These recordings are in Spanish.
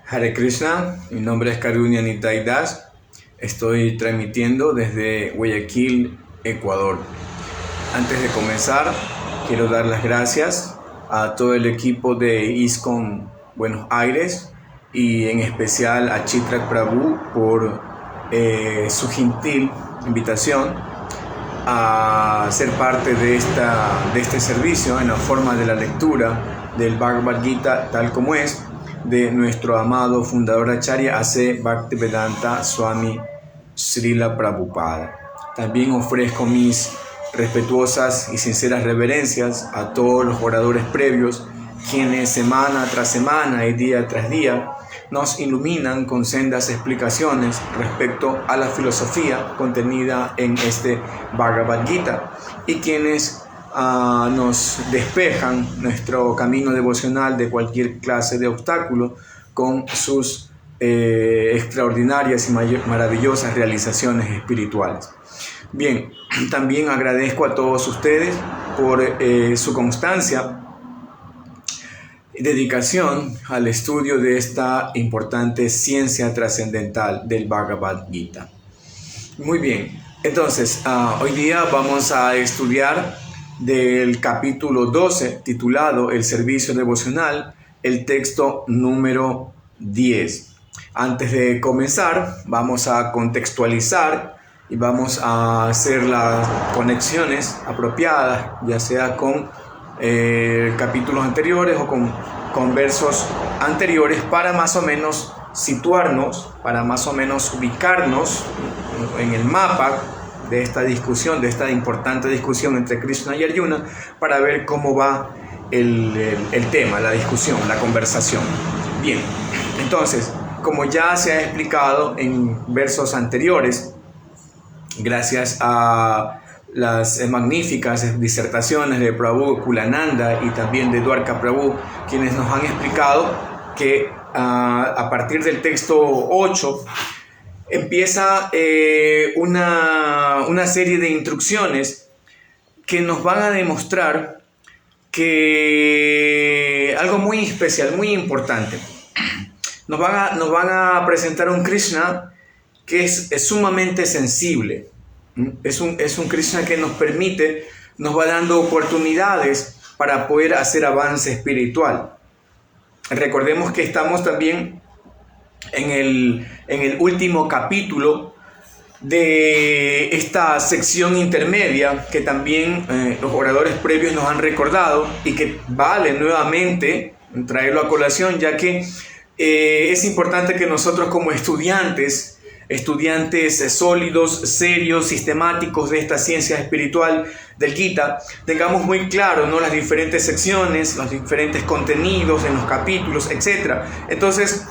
Hare Krishna, mi nombre es Karunia Nitai Das. Estoy transmitiendo desde Guayaquil, Ecuador. Antes de comenzar, quiero dar las gracias a todo el equipo de ISKCON Buenos Aires y en especial a Chitrak Prabhu por su gentil invitación a ser parte de este servicio en la forma de la lectura del Bhagavad Gita tal como es, de nuestro amado fundador Acharya A.C. Bhaktivedanta Swami Srila Prabhupada. También ofrezco mis respetuosas y sinceras reverencias a todos los oradores previos, quienes semana tras semana y día tras día nos iluminan con sendas explicaciones respecto a la filosofía contenida en este Bhagavad Gita y quienes nos despejan nuestro camino devocional de cualquier clase de obstáculo con sus extraordinarias y maravillosas realizaciones espirituales. Bien, también agradezco a todos ustedes por su constancia y dedicación al estudio de esta importante ciencia trascendental del Bhagavad Gita. Muy bien, entonces hoy día vamos a estudiar del capítulo 12 titulado El Servicio Devocional, el texto número 10. Antes de comenzar, vamos a contextualizar y vamos a hacer las conexiones apropiadas, ya sea con capítulos anteriores o con versos anteriores, para más o menos situarnos, para más o menos ubicarnos en el mapa de esta discusión, de esta importante discusión entre Krishna y Arjuna, para ver cómo va el tema, la discusión, la conversación. Bien, entonces, como ya se ha explicado en versos anteriores, gracias a las magníficas disertaciones de Prabhu Kulananda y también de Dwarka Prabhu, quienes nos han explicado que a partir del texto 8 empieza una serie de instrucciones que nos van a demostrar que algo muy especial, muy importante. Nos van a presentar un Krishna que es sumamente sensible. Es un Krishna que nos permite, nos va dando oportunidades para poder hacer avance espiritual. Recordemos que estamos también en el último capítulo de esta sección intermedia que también los oradores previos nos han recordado y que vale nuevamente traerlo a colación, ya que es importante que nosotros como estudiantes sólidos, serios, sistemáticos de esta ciencia espiritual del Gita, tengamos muy claro, ¿no?, las diferentes secciones, los diferentes contenidos en los capítulos, etc. Entonces,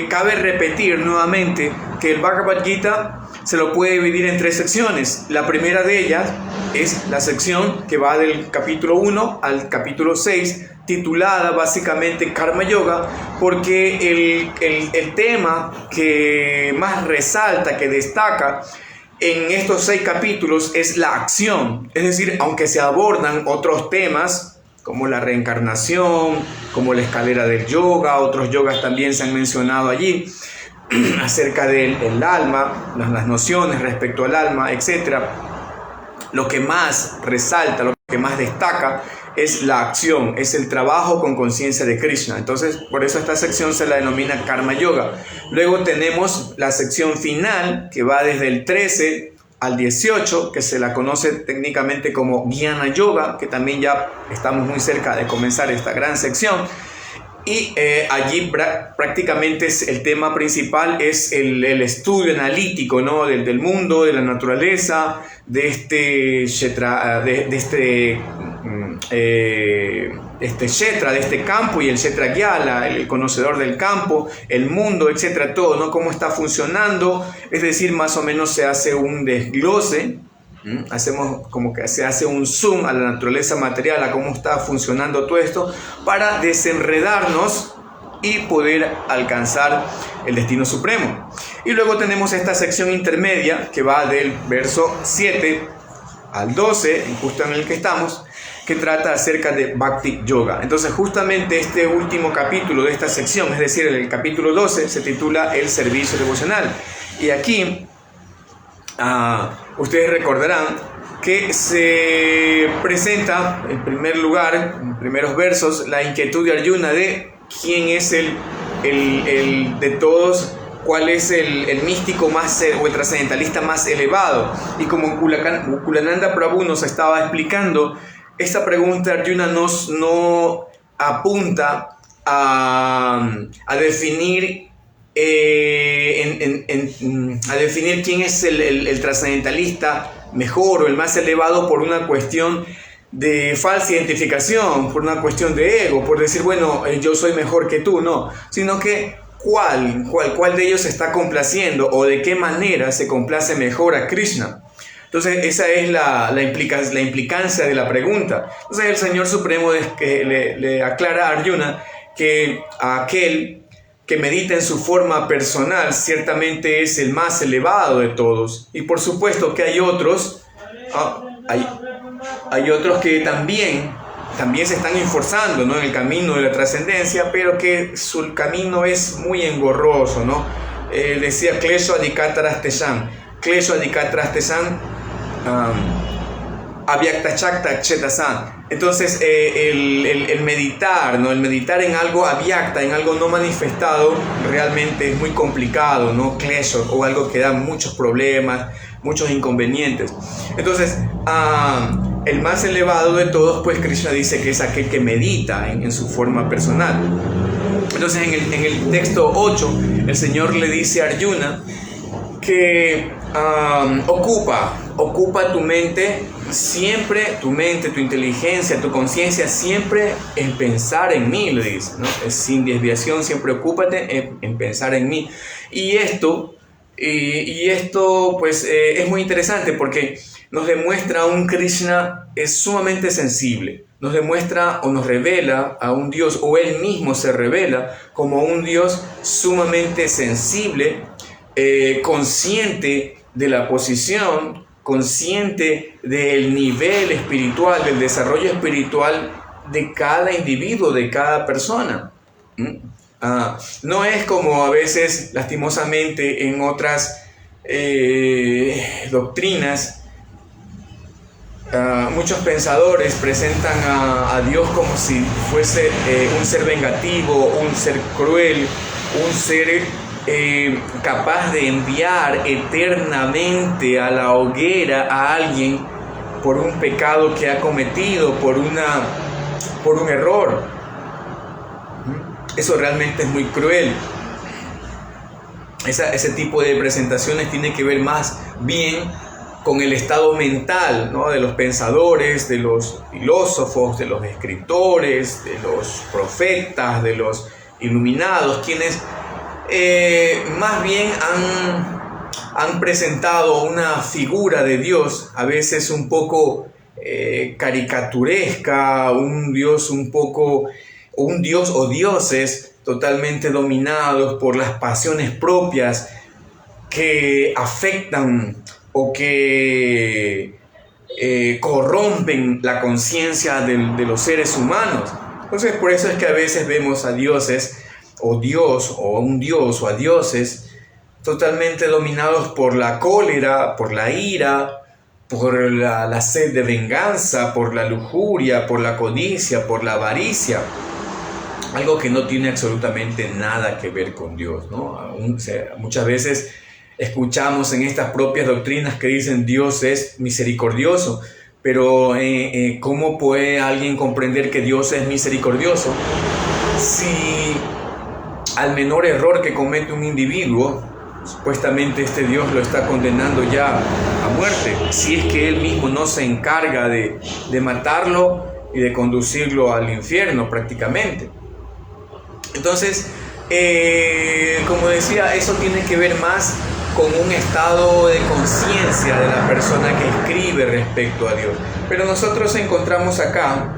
cabe repetir nuevamente que el Bhagavad Gita se lo puede dividir en tres secciones. La primera de ellas es la sección que va del capítulo 1 al capítulo 6, titulada básicamente Karma Yoga, porque el tema que más resalta, que destaca en estos 6 capítulos es la acción. Es decir, aunque se abordan otros temas como la reencarnación, como la escalera del yoga, otros yogas también se han mencionado allí, acerca del alma, las nociones respecto al alma, etc. Lo que más resalta, lo que más destaca es la acción, es el trabajo con conciencia de Krishna. Entonces, por eso esta sección se la denomina Karma Yoga. Luego tenemos la sección final, que va desde el 13 al 18, que se la conoce técnicamente como Jnana Yoga, que también ya estamos muy cerca de comenzar esta gran sección. Y allí prácticamente el tema principal es el estudio analítico, ¿no?, del mundo, de la naturaleza, de este kshetra, de este campo, y el kshetra gyala, el conocedor del campo, el mundo, etcétera, todo, ¿no?, cómo está funcionando. Es decir, más o menos se hace un desglose, hacemos como que se hace un zoom a la naturaleza material, a cómo está funcionando todo esto, para desenredarnos y poder alcanzar el destino supremo. Y luego tenemos esta sección intermedia que va del verso 7 al 12, justo en el que estamos, que trata acerca de Bhakti Yoga. Entonces justamente este último capítulo de esta sección, es decir, el capítulo 12, se titula El servicio devocional. Y aquí ustedes recordarán que se presenta en primer lugar, en primeros versos, la inquietud de Arjuna de quién es el de todos, cuál es el místico más o el trascendentalista más elevado. Y como Kulananda Prabhu nos estaba explicando, esta pregunta Arjuna no apunta a definir a definir quién es el trascendentalista mejor o el más elevado por una cuestión de falsa identificación, por una cuestión de ego, por decir, bueno, yo soy mejor que tú, no, sino que cuál de ellos se está complaciendo o de qué manera se complace mejor a Krishna. Entonces esa es la implicancia de la pregunta. Entonces el Señor Supremo le aclara a Arjuna que aquel que medita en su forma personal ciertamente es el más elevado de todos. Y por supuesto que hay otros que también se están esforzando, ¿no?, en el camino de la trascendencia, pero que su camino es muy engorroso, ¿no? Decía Klesho Adhikatrastesan, Avyakta Chakta Chetasan. Entonces el meditar, ¿no?, el meditar en algo avyakta, en algo no manifestado, realmente es muy complicado, ¿no? Klesho, o algo que da muchos problemas, muchos inconvenientes. Entonces el más elevado de todos, pues Krishna dice que es aquel que medita en su forma personal. Entonces en el texto 8 el Señor le dice a Arjuna que ocupa tu mente siempre, tu inteligencia, tu conciencia siempre en pensar en mí, le dice, ¿no? Sin desviación, siempre ocúpate en pensar en mí. Y esto pues es muy interesante porque nos demuestra un Krishna sumamente sensible. Nos demuestra o nos revela a un Dios, o Él mismo se revela como un Dios sumamente sensible, consciente de la posición, consciente del nivel espiritual, del desarrollo espiritual de cada individuo, de cada persona. No es como a veces, lastimosamente, en otras doctrinas, muchos pensadores presentan a Dios como si fuese un ser vengativo, un ser cruel, un ser capaz de enviar eternamente a la hoguera a alguien por un pecado que ha cometido, por un error. Eso realmente es muy cruel. Ese tipo de presentaciones tiene que ver más bien con el estado mental, ¿no?, de los pensadores, de los filósofos, de los escritores, de los profetas, de los iluminados, quienes más bien han presentado una figura de Dios, a veces un poco caricaturesca, un Dios o dioses totalmente dominados por las pasiones propias que afectan o que corrompen la conciencia de los seres humanos. Entonces por eso es que a veces vemos a dioses o Dios o a un Dios o a dioses totalmente dominados por la cólera, por la ira, por la sed de venganza, por la lujuria, por la codicia, por la avaricia. Algo que no tiene absolutamente nada que ver con Dios, ¿no? Muchas veces escuchamos en estas propias doctrinas que dicen Dios es misericordioso, pero ¿cómo puede alguien comprender que Dios es misericordioso si al menor error que comete un individuo, supuestamente este Dios lo está condenando ya a muerte, si es que Él mismo no se encarga de matarlo y de conducirlo al infierno prácticamente? Entonces, como decía, eso tiene que ver más con un estado de conciencia de la persona que escribe respecto a Dios. Pero nosotros encontramos acá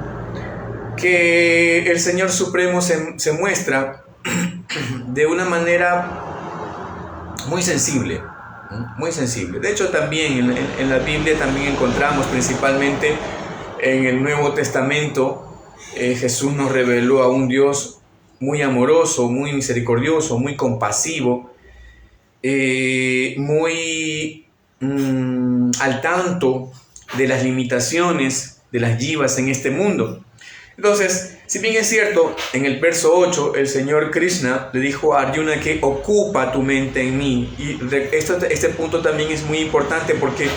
que el Señor Supremo se muestra de una manera muy sensible, muy sensible. De hecho, también en la Biblia también encontramos principalmente En el Nuevo Testamento, Jesús nos reveló a un Dios muy amoroso, muy misericordioso, muy compasivo, muy al tanto de las limitaciones de las yivas en este mundo. Entonces, si bien es cierto, en el verso 8, el Señor Krishna le dijo a Arjuna que ocupa tu mente en mí. Y este punto también es muy importante porque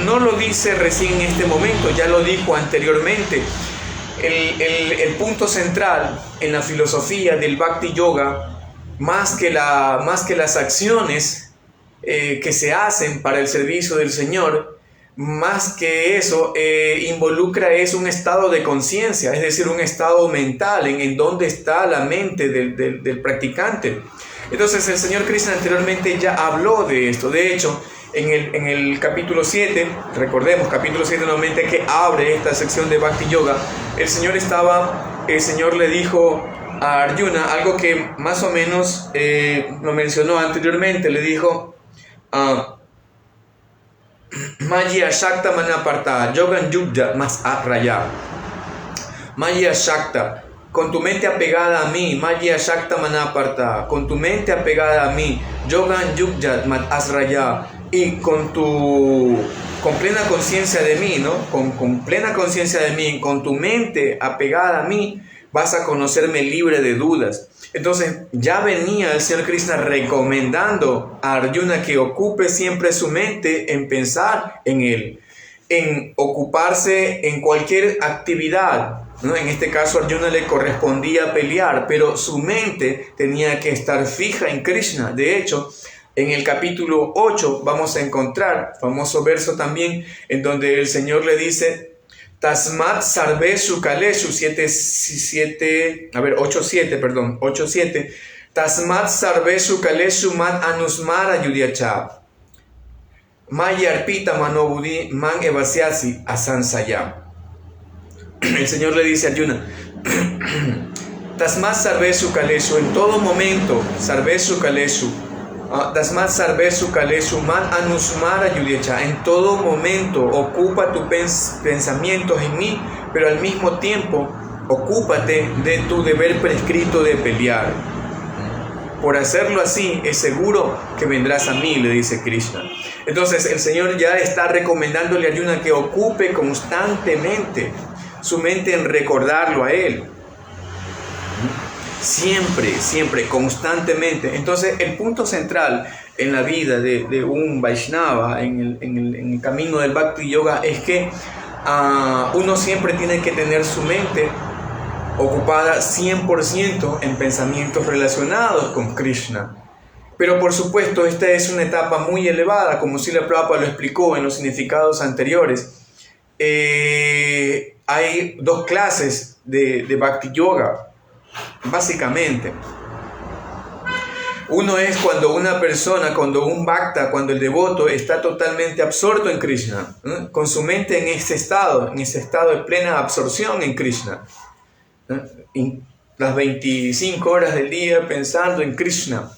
no lo dice recién en este momento, ya lo dijo anteriormente. El punto central en la filosofía del Bhakti Yoga, más que las acciones que se hacen para el servicio del Señor, más que eso, involucra es un estado de conciencia, es decir, un estado mental en donde está la mente del practicante. Entonces el Señor Krishna anteriormente ya habló de esto. De hecho, en el capítulo 7, recordemos, capítulo 7 nuevamente que abre esta sección de Bhakti Yoga, el Señor le dijo a Arjuna algo que más o menos lo mencionó anteriormente. Le dijo: Maya Shakta Manaparta, Yogan Yugya Mas Raya. Maya Shakta, con tu mente apegada a mí, Maya Shakta Manaparta, con tu mente apegada a mí, Yogan Yugya Mas Raya, y con plena conciencia de mí, ¿no? Con plena conciencia de mí, con tu mente apegada a mí, vas a conocerme libre de dudas. Entonces ya venía el Señor Krishna recomendando a Arjuna que ocupe siempre su mente en pensar en Él, en ocuparse en cualquier actividad, ¿no? En este caso a Arjuna le correspondía pelear, pero su mente tenía que estar fija en Krishna. De hecho, en el capítulo 8 vamos a encontrar famoso verso también en donde el Señor le dice: Tasmat sarvesu kaleshu 8:7. Tasmat sarvesu kaleshu mat anusmara yudhyacha. Mayarpita manobudi man evasyasi asansaya. El Señor le dice a Arjuna: Tasmat sarvesu kaleshu, en todo momento, sarvesu kaleshu. Tasmat sarvesu kaleshu man anusmara yudhyacha, en todo momento ocupa tus pensamientos en mí, pero al mismo tiempo ocúpate de tu deber prescrito de pelear. Por hacerlo así, es seguro que vendrás a mí, le dice Krishna. Entonces el Señor ya está recomendándole a Arjuna que ocupe constantemente su mente en recordarlo a Él. Siempre, constantemente. Entonces el punto central en la vida de un Vaishnava, en el camino del Bhakti Yoga, es que uno siempre tiene que tener su mente ocupada 100% en pensamientos relacionados con Krishna. Pero por supuesto esta es una etapa muy elevada, como Srila Prabhupada lo explicó en los significados anteriores. Hay dos clases de Bhakti Yoga. Básicamente, uno es cuando una persona, cuando un bhakta, cuando el devoto está totalmente absorto en Krishna, con su mente en ese estado de plena absorción en Krishna, las 25 horas del día pensando en Krishna,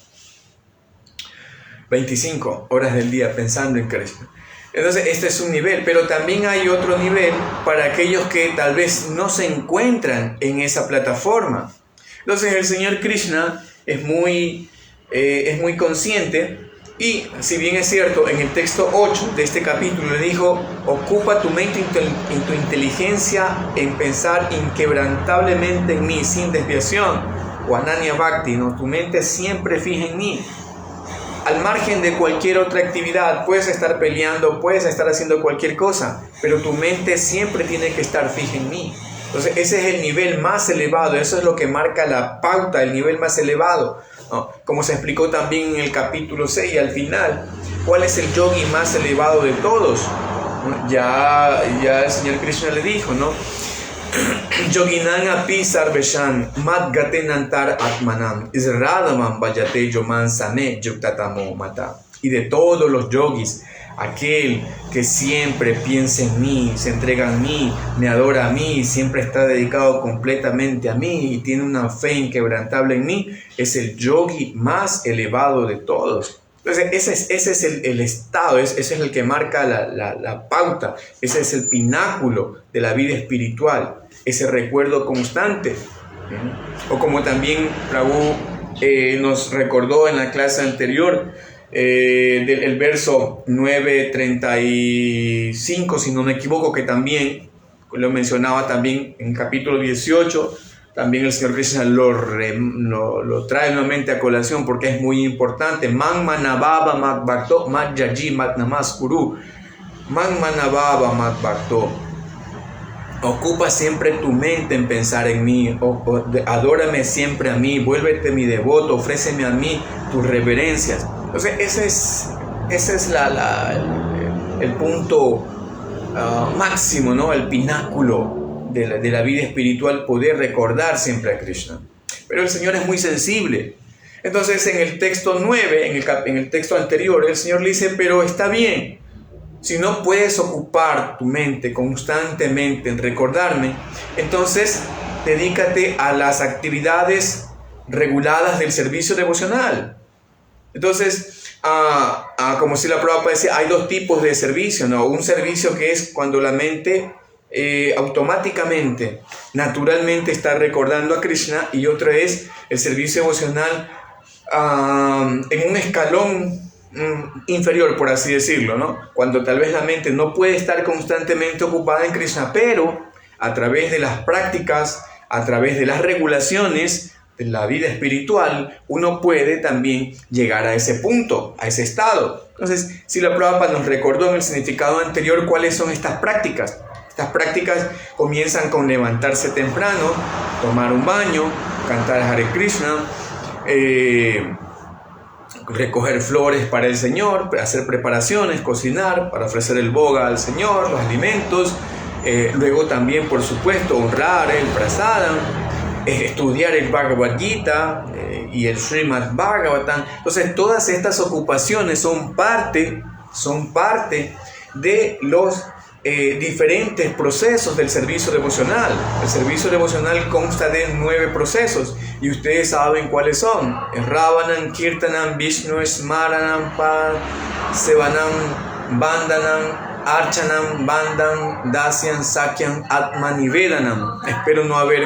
25 horas del día pensando en Krishna. Entonces este es un nivel, pero también hay otro nivel para aquellos que tal vez no se encuentran en esa plataforma. Entonces el Señor Krishna es muy consciente, y si bien es cierto, en el texto 8 de este capítulo le dijo: ocupa tu mente y tu inteligencia en pensar inquebrantablemente en mí, sin desviación, o Ananya Bhakti, ¿no? Tu mente siempre fija en mí. Al margen de cualquier otra actividad, puedes estar peleando, puedes estar haciendo cualquier cosa, pero tu mente siempre tiene que estar fija en mí. Entonces ese es el nivel más elevado, eso es lo que marca la pauta, el nivel más elevado, ¿no? Como se explicó también en el capítulo 6 al final, ¿cuál es el yogi más elevado de todos? Ya el Señor Krishna le dijo, ¿no? Yoginan api sarveshan madgatenantar atmanam isradamam vayate yoman sane yuktatamo mata. Y de todos los yogis, aquel que siempre piensa en mí, se entrega a mí, me adora a mí, siempre está dedicado completamente a mí y tiene una fe inquebrantable en mí, es el yogi más elevado de todos. Entonces, ese es el estado, ese es el que marca la pauta, ese es el pináculo de la vida espiritual, ese recuerdo constante. O como también Prabhu nos recordó en la clase anterior, del verso 9:35, si no me equivoco, que también lo mencionaba también en capítulo 18, también el Señor Krishna lo trae nuevamente a colación porque es muy importante. Man manababa mat bhakto mat yaji mat namaskuru. Man manababa mat bhakto. Ocupa siempre tu mente en pensar en mí, adórame siempre a mí, vuélvete mi devoto, ofréceme a mí tus reverencias. Entonces ese es el punto máximo, ¿no? El pináculo de la vida espiritual, poder recordar siempre a Krishna. Pero el Señor es muy sensible. Entonces en el texto 9, en el texto anterior, el Señor le dice, pero está bien. Si no puedes ocupar tu mente constantemente en recordarme, entonces dedícate a las actividades reguladas del servicio devocional. Entonces, como si la Prabhupada decía, hay dos tipos de servicio, ¿no? Un servicio que es cuando la mente automáticamente, naturalmente está recordando a Krishna, y otro es el servicio devocional en un escalón inferior, por así decirlo, ¿no? Cuando tal vez la mente no puede estar constantemente ocupada en Krishna, pero a través de las prácticas, a través de las regulaciones de la vida espiritual, uno puede también llegar a ese punto, a ese estado. Entonces, si la Prabhupada nos recordó en el significado anterior cuáles son estas prácticas. Estas prácticas comienzan con levantarse temprano, tomar un baño, cantar Hare Krishna, recoger flores para el Señor, hacer preparaciones, cocinar para ofrecer el boga al Señor, los alimentos, luego también, por supuesto, honrar el prasadam, estudiar el Bhagavad Gita y el Srimad Bhagavatam. Entonces, todas estas ocupaciones son parte de los diferentes procesos del servicio devocional. El servicio devocional consta de 9 procesos y ustedes saben cuáles son: Ravanam, Kirtanam, Vishnu, Smaranam, Sevanam, Vandanam, Archanam, Bandam, Dasyam, Sakyam, Atmanivedanam. Espero no haber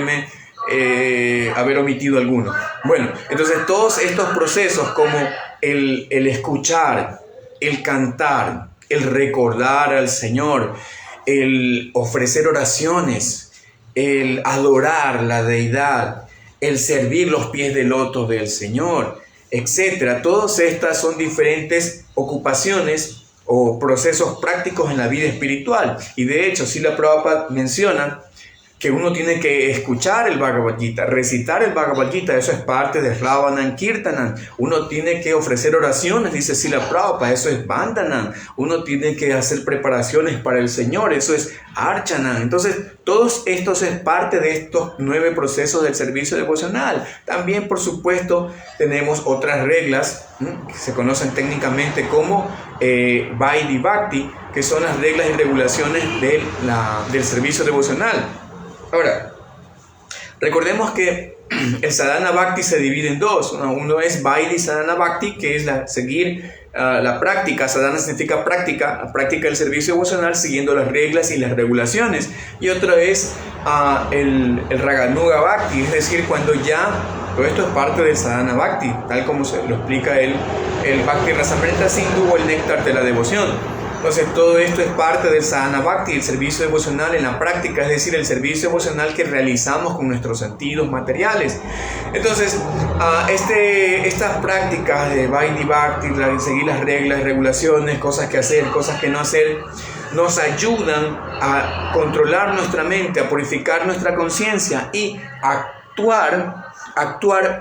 omitido alguno. Bueno, entonces todos estos procesos, como el escuchar, el cantar, el recordar al Señor, el ofrecer oraciones, el adorar la deidad, el servir los pies de loto del Señor, etc. Todas estas son diferentes ocupaciones o procesos prácticos en la vida espiritual. Y de hecho, Srila Prabhupada menciona que uno tiene que escuchar el Bhagavad Gita, recitar el Bhagavad Gita, eso es parte de Ravanam Kirtanam. Uno tiene que ofrecer oraciones, dice Srila Prabhupada, eso es Vandanam. Uno tiene que hacer preparaciones para el Señor, eso es Archanam. Entonces, todos estos es parte de estos 9 procesos del servicio devocional. También, por supuesto, tenemos otras reglas que se conocen técnicamente como Vaidhi Bhakti, que son las reglas y regulaciones del servicio devocional. Ahora, recordemos que el Sadhana Bhakti se divide en dos. Uno es Vaidhi Sadhana Bhakti, que es seguir la práctica. Sadhana significa práctica, la práctica del servicio devocional siguiendo las reglas y las regulaciones. Y otro es el Raganuga Bhakti, es decir, cuando ya todo esto es parte del Sadhana Bhakti, tal como se lo explica el Bhakti Rasamrita Sindhu o el Néctar de la Devoción. Entonces todo esto es parte del Sadhana Bhakti, el servicio devocional en la práctica, es decir, el servicio devocional que realizamos con nuestros sentidos materiales. Entonces, estas prácticas de Vaidhi Bhakti, seguir las reglas, regulaciones, cosas que hacer, cosas que no hacer, nos ayudan a controlar nuestra mente, a purificar nuestra conciencia y actuar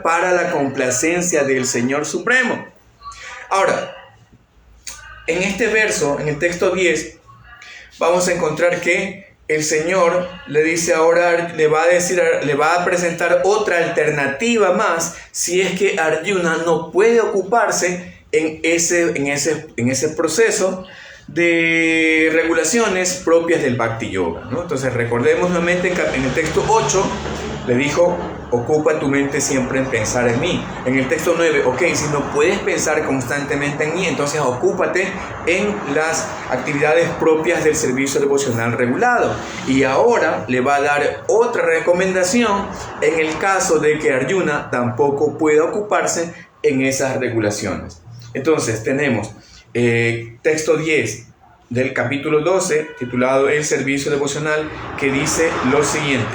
para la complacencia del Señor Supremo. Ahora, en este verso, en el texto 10, vamos a encontrar que el Señor le dice ahora, le va a presentar otra alternativa más si es que Arjuna no puede ocuparse en ese proceso de regulaciones propias del Bhakti Yoga, ¿no? Entonces recordemos nuevamente en el texto 8 Le dijo, ocupa tu mente siempre en pensar en mí. En el texto 9, ok, si no puedes pensar constantemente en mí, entonces ocúpate en las actividades propias del servicio devocional regulado. Y ahora le va a dar otra recomendación en el caso de que Arjuna tampoco pueda ocuparse en esas regulaciones. Entonces tenemos texto 10 del capítulo 12, titulado El servicio devocional, que dice lo siguiente: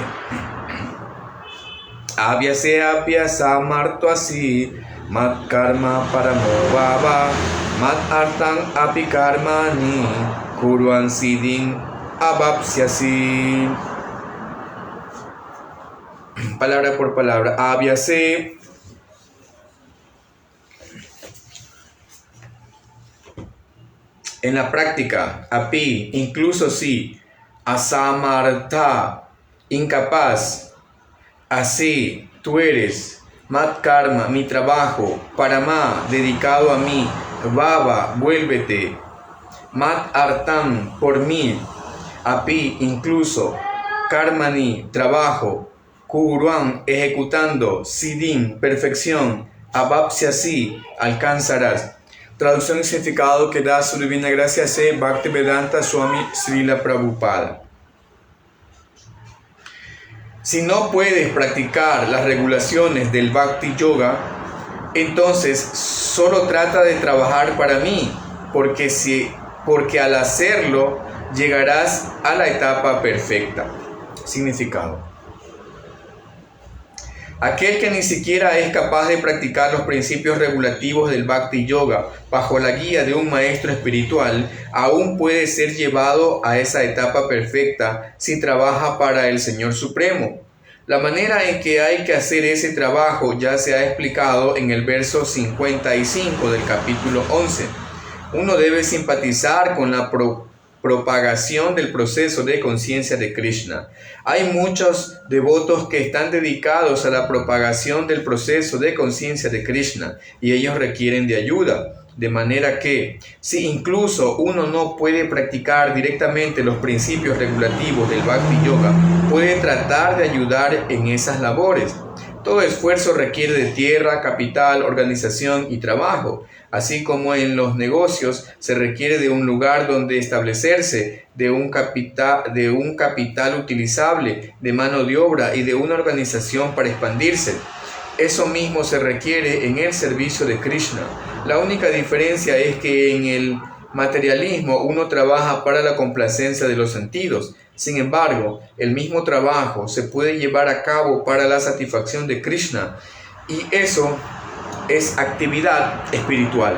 Abhyase abhyasa martvasi mat karma paramo bhava mat artan api karmani kuruan siddhin abhapsyasi. Palabra por palabra. Abhyase, en la práctica, api, incluso si, asamartha, incapaz, así, tú eres, mat karma, mi trabajo, parama, dedicado a mí, bhava, vuélvete, mat artam, por mí, api, incluso, karmani, trabajo, kuruan, ejecutando, siddhin, perfección, abhapsyasi, alcanzarás. Traducción y significado que da su divina gracia C. Bhaktivedanta Swami Srila Prabhupada. Si no puedes practicar las regulaciones del Bhakti Yoga, entonces solo trata de trabajar para mí, porque al hacerlo llegarás a la etapa perfecta. Significado: aquel que ni siquiera es capaz de practicar los principios regulativos del Bhakti Yoga bajo la guía de un maestro espiritual, aún puede ser llevado a esa etapa perfecta si trabaja para el Señor Supremo. La manera en que hay que hacer ese trabajo ya se ha explicado en el verso 55 del capítulo 11. Uno debe simpatizar con la propagación del proceso de conciencia de Krishna. Hay muchos devotos que están dedicados a la propagación del proceso de conciencia de Krishna y ellos requieren de ayuda. De manera que, si incluso uno no puede practicar directamente los principios regulativos del Bhakti Yoga, puede tratar de ayudar en esas labores. Todo esfuerzo requiere de tierra, capital, organización y trabajo. Así como en los negocios se requiere de un lugar donde establecerse, de un capital utilizable, de mano de obra y de una organización para expandirse. Eso mismo se requiere en el servicio de Krishna. La única diferencia es que en el materialismo uno trabaja para la complacencia de los sentidos. Sin embargo, el mismo trabajo se puede llevar a cabo para la satisfacción de Krishna, y eso es actividad espiritual.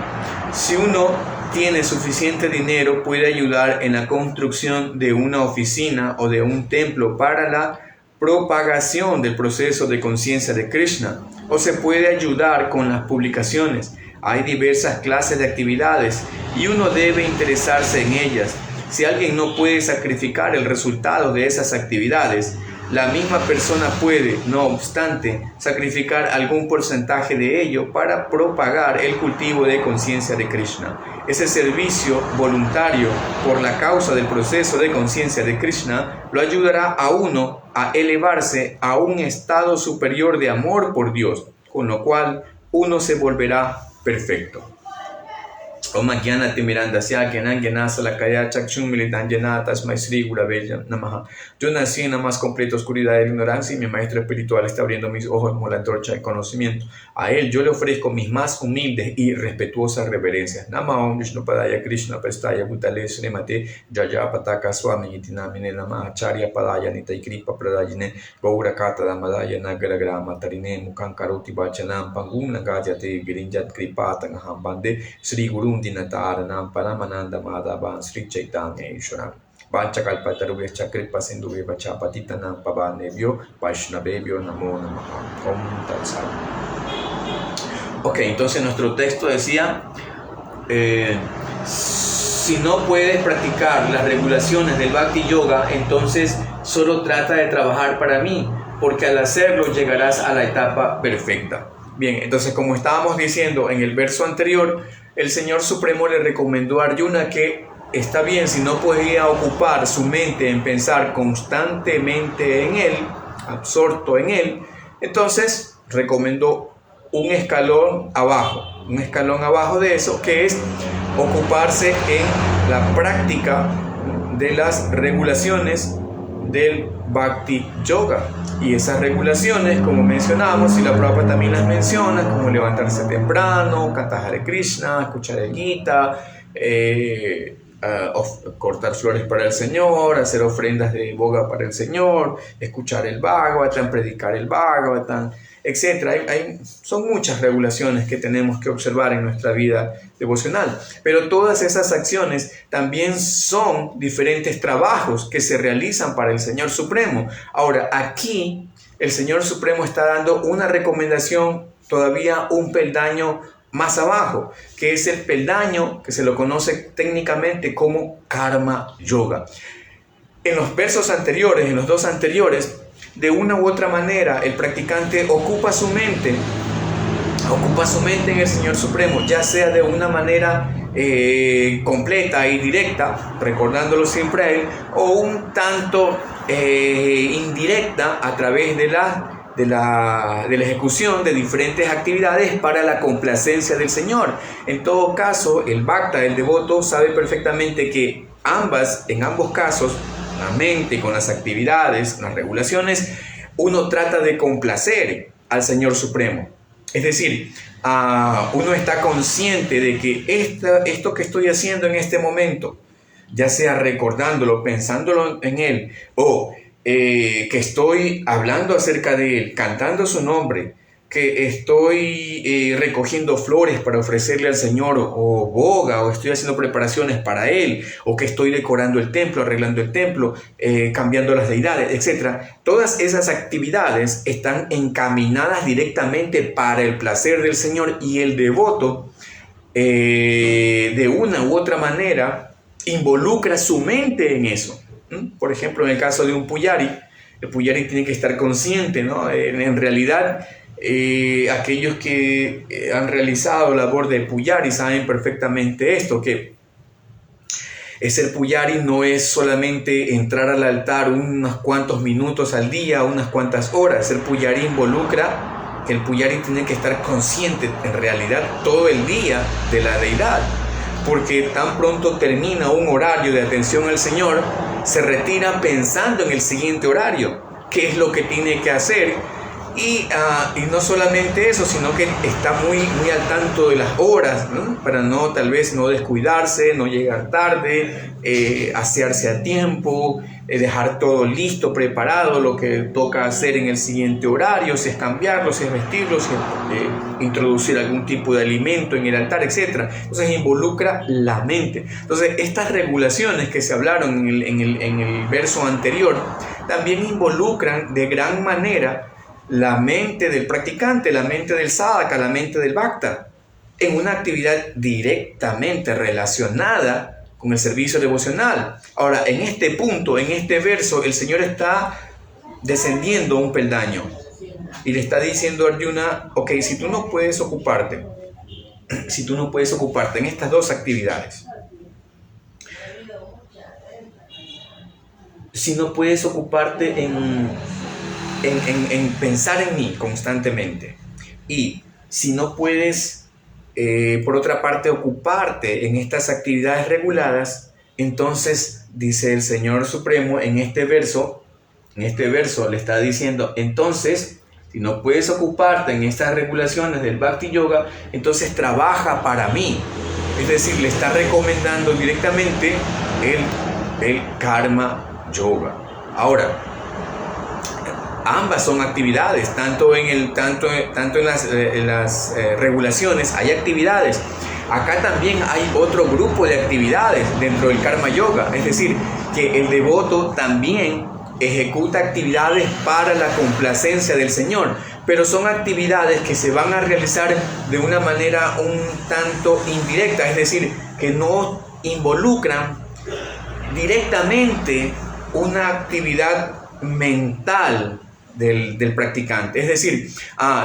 Si uno tiene suficiente dinero, puede ayudar en la construcción de una oficina o de un templo para la propagación del proceso de conciencia de Krishna, o se puede ayudar con las publicaciones. Hay diversas clases de actividades y uno debe interesarse en ellas. Si alguien no puede sacrificar el resultado de esas actividades, la misma persona puede, no obstante, sacrificar algún porcentaje de ello para propagar el cultivo de conciencia de Krishna. Ese servicio voluntario por la causa del proceso de conciencia de Krishna lo ayudará a uno a elevarse a un estado superior de amor por Dios, con lo cual uno se volverá perfecto. Om Jnana Timirandasya Jnana Jnana Salakaya Chakshun Militan Jnana Tasmai Sri Gurave Namaha. Yo nací en la más completa oscuridad de la ignorancia y mi maestro espiritual está abriendo mis ojos como la antorcha del conocimiento. A él yo le ofrezco mis más humildes y respetuosas reverencias. Nama Om Vishnu Padaya Krishna Prestaya Bhutale Srimate Jaya Pataka Swami Itinamine Nama Acharya Padaya Nitai Kripa Pradayine Gaura Kata Damadaya Nagara Grama Tarine Mukankaroti Bachanam Pangum Nagajate Girinjat Kripa Tangaham Bande Sri Guru Dinataranam Paramananda Madhavan Sri Chaitanya Ishwaram Vanchakalpatarubhya Kripa Sindhubhya Chapatitanam Pavanebhyo Vaishnavebhyo Namo Namaha. Om Tat Sat. Ok, entonces nuestro texto decía, si no puedes practicar las regulaciones del Bhakti Yoga, entonces solo trata de trabajar para mí, porque al hacerlo llegarás a la etapa perfecta. Bien, entonces como estábamos diciendo en el verso anterior, el Señor Supremo le recomendó a Arjuna que está bien, si no podía ocupar su mente en pensar constantemente en él, absorto en él, entonces recomendó un escalón abajo de eso, que es ocuparse en la práctica de las regulaciones del Bhakti Yoga. Y esas regulaciones, como mencionamos, y la Prabhupada también las menciona, como levantarse temprano, cantar Hare Krishna, escuchar el Gita, cortar flores para el Señor, hacer ofrendas de boga para el Señor, escuchar el Bhagavatam, predicar el Bhagavatam, etc. Son muchas regulaciones que tenemos que observar en nuestra vida devocional, pero todas esas acciones también son diferentes trabajos que se realizan para el Señor Supremo. Ahora, aquí el Señor Supremo está dando una recomendación todavía un peldaño más abajo, que es el peldaño que se lo conoce técnicamente como Karma Yoga. En los versos anteriores, en los dos anteriores, de una u otra manera el practicante ocupa su mente en el Señor Supremo, ya sea de una manera completa y directa, recordándolo siempre a Él, o un tanto indirecta a través de la ejecución de diferentes actividades para la complacencia del Señor. En todo caso, el Bhakta, el devoto, sabe perfectamente que en ambos casos, la mente con las actividades, las regulaciones, uno trata de complacer al Señor Supremo. Es decir, uno está consciente de que esto que estoy haciendo en este momento, ya sea recordándolo, pensándolo en Él, o que estoy hablando acerca de Él, cantando su nombre, que estoy recogiendo flores para ofrecerle al Señor, o boga, o estoy haciendo preparaciones para Él, o que estoy decorando el templo, arreglando el templo, cambiando las deidades, etc. Todas esas actividades están encaminadas directamente para el placer del Señor, y el devoto, de una u otra manera, involucra su mente en eso. Por ejemplo, en el caso de un pujari, el pujari tiene que estar consciente, ¿no? En realidad, aquellos que han realizado labor de pujari saben perfectamente esto, que ser pujari no es solamente entrar al altar unos cuantos minutos al día, unas cuantas horas. Ser pujari involucra que el pujari tiene que estar consciente en realidad todo el día de la deidad, porque tan pronto termina un horario de atención al Señor, se retira pensando en el siguiente horario, qué es lo que tiene que hacer, y no solamente eso, sino que está muy al tanto de las horas, ¿no? Para tal vez no descuidarse, no llegar tarde, asearse a tiempo, dejar todo listo, preparado, lo que toca hacer en el siguiente horario, si es cambiarlo, si es vestirlo, si es introducir algún tipo de alimento en el altar, etc. Entonces involucra la mente. Entonces estas regulaciones que se hablaron en el verso anterior también involucran de gran manera la mente del practicante, la mente del sadhaka, la mente del bhakta, en una actividad directamente relacionada con el servicio devocional. Ahora, en este punto, en este verso, el Señor está descendiendo un peldaño y le está diciendo a Arjuna, ok, si tú no puedes ocuparte en estas dos actividades, si no puedes ocuparte en pensar en mí constantemente, y si no puedes, por otra parte, ocuparte en estas actividades reguladas, entonces, dice el Señor Supremo en este verso le está diciendo, entonces, si no puedes ocuparte en estas regulaciones del Bhakti Yoga, entonces trabaja para mí. Es decir, le está recomendando directamente el Karma Yoga. Ahora, ambas son actividades, tanto en las regulaciones hay actividades. Acá también hay otro grupo de actividades dentro del Karma Yoga, es decir, que el devoto también ejecuta actividades para la complacencia del Señor, pero son actividades que se van a realizar de una manera un tanto indirecta, es decir, que no involucran directamente una actividad mental del practicante. Es decir,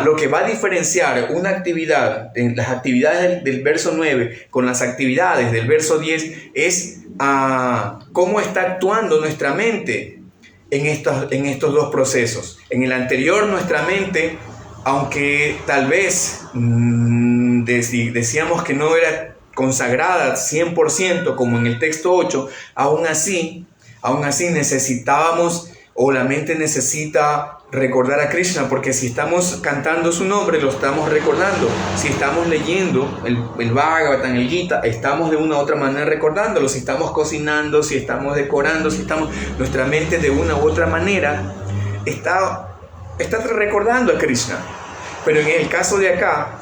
lo que va a diferenciar una actividad, las actividades del verso 9 con las actividades del verso 10 es cómo está actuando nuestra mente en estos dos procesos. En el anterior, nuestra mente, aunque tal vez decíamos que no era consagrada 100% como en el texto 8, aún así necesitábamos, o la mente necesita recordar a Krishna, porque si estamos cantando su nombre, lo estamos recordando. Si estamos leyendo el Bhagavatam, el Gita, estamos de una u otra manera recordándolo. Si estamos cocinando, si estamos decorando, nuestra mente de una u otra manera está recordando a Krishna. Pero en el caso de acá,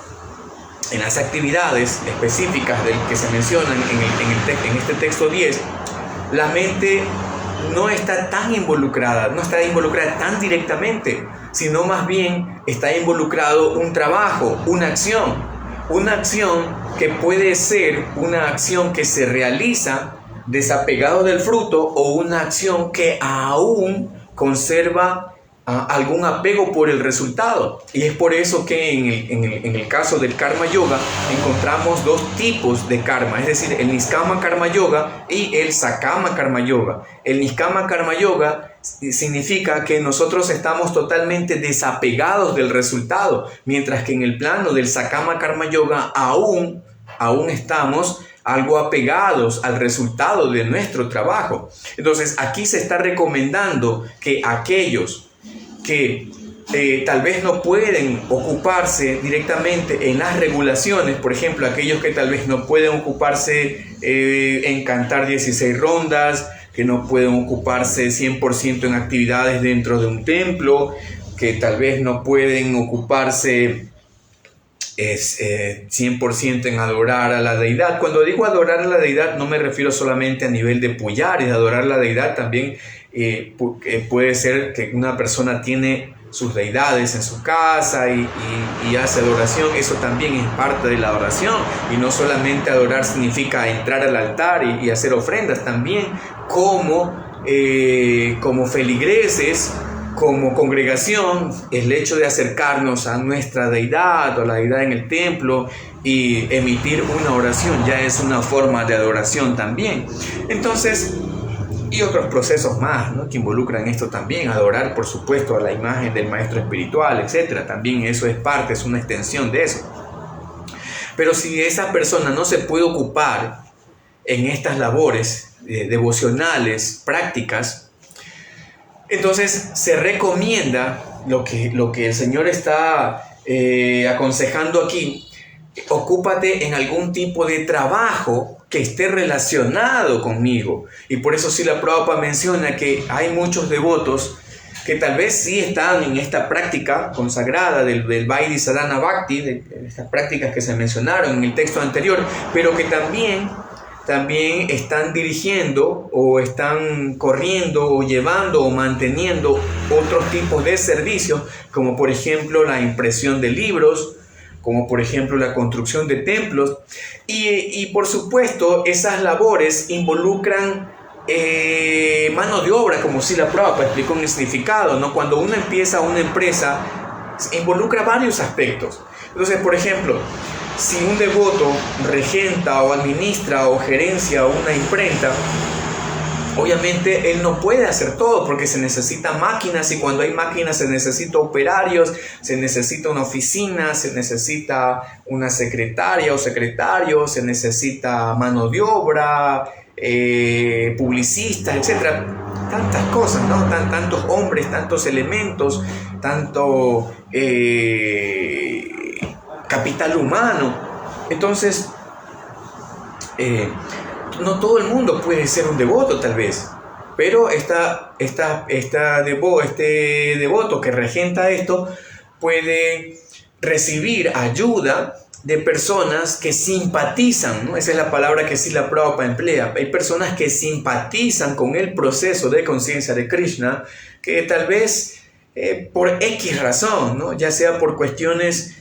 en las actividades específicas que se mencionan en este texto 10, la mente no está involucrada tan directamente, sino más bien está involucrado un trabajo, una acción que puede ser una acción que se realiza desapegado del fruto, o una acción que aún conserva algún apego por el resultado. Y es por eso que en el caso del Karma Yoga encontramos dos tipos de karma, es decir, el Niskama Karma Yoga y el Sakama Karma Yoga. El Niskama Karma Yoga significa que nosotros estamos totalmente desapegados del resultado, mientras que en el plano del Sakama Karma Yoga aún estamos algo apegados al resultado de nuestro trabajo. Entonces aquí se está recomendando que aquellos que tal vez no pueden ocuparse directamente en las regulaciones, por ejemplo, aquellos que tal vez no pueden ocuparse en cantar 16 rondas, que no pueden ocuparse 100% en actividades dentro de un templo, que tal vez no pueden ocuparse 100% en adorar a la deidad. Cuando digo adorar a la deidad, no me refiero solamente a nivel de puyares. Adorar a la deidad también puede ser que una persona tiene sus deidades en su casa y hace adoración. Eso también es parte de la adoración, y no solamente adorar significa entrar al altar y hacer ofrendas. También como feligreses, como congregación, el hecho de acercarnos a nuestra deidad o a la deidad en el templo y emitir una oración ya es una forma de adoración también. Entonces, y otros procesos más, ¿no?, que involucran esto también. Adorar, por supuesto, a la imagen del maestro espiritual, etc. También eso es parte, es una extensión de eso. Pero si esa persona no se puede ocupar en estas labores devocionales, prácticas, entonces se recomienda lo que el Señor está aconsejando aquí: ocúpate en algún tipo de trabajo que esté relacionado conmigo. Y por eso Srila Prabhupada menciona que hay muchos devotos que tal vez sí están en esta práctica consagrada del Vaidhi Sadhana Bhakti, de estas prácticas que se mencionaron en el texto anterior, pero que también están dirigiendo o están corriendo o llevando o manteniendo otros tipos de servicios, como por ejemplo la impresión de libros, como por ejemplo la construcción de templos, y por supuesto esas labores involucran mano de obra, como Srila Prabhupada explicó en el significado, ¿no? Cuando uno empieza una empresa, involucra varios aspectos. Entonces, por ejemplo, si un devoto regenta o administra o gerencia una imprenta, obviamente él no puede hacer todo, porque se necesitan máquinas, y cuando hay máquinas se necesita operarios, se necesita una oficina, se necesita una secretaria o secretario, se necesita mano de obra, publicistas, etc. Tantas cosas, ¿no? Tantos hombres, tantos elementos, tanto capital humano. Entonces, no todo el mundo puede ser un devoto, tal vez, pero este devoto que regenta esto puede recibir ayuda de personas que simpatizan, ¿no? Esa es la palabra que Srila Prabhupada emplea. Hay personas que simpatizan con el proceso de conciencia de Krishna, que tal vez por X razón, ¿no?, ya sea por cuestiones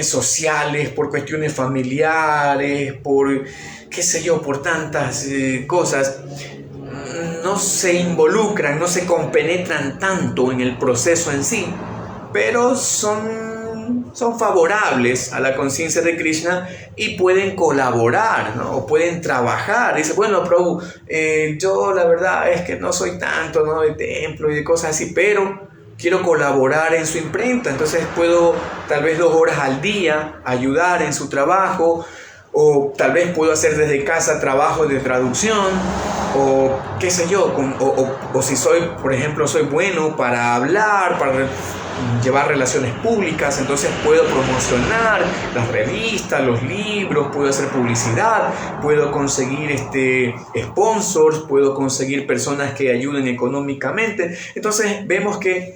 sociales, por cuestiones familiares, por qué sé yo, por tantas cosas, no se involucran, no se compenetran tanto en el proceso en sí, pero son son favorables a la conciencia de Krishna y pueden colaborar, ¿no? O pueden trabajar. Dice, bueno, Prabhu, yo la verdad es que no soy tanto, ¿no?, de templo y de cosas así, pero quiero colaborar en su imprenta, entonces puedo tal vez 2 horas al día ayudar en su trabajo, o tal vez puedo hacer desde casa trabajo de traducción, o qué sé yo, o si soy, por ejemplo, soy bueno para hablar, para llevar relaciones públicas, entonces puedo promocionar las revistas, los libros, puedo hacer publicidad, puedo conseguir sponsors, puedo conseguir personas que ayuden económicamente. Entonces vemos que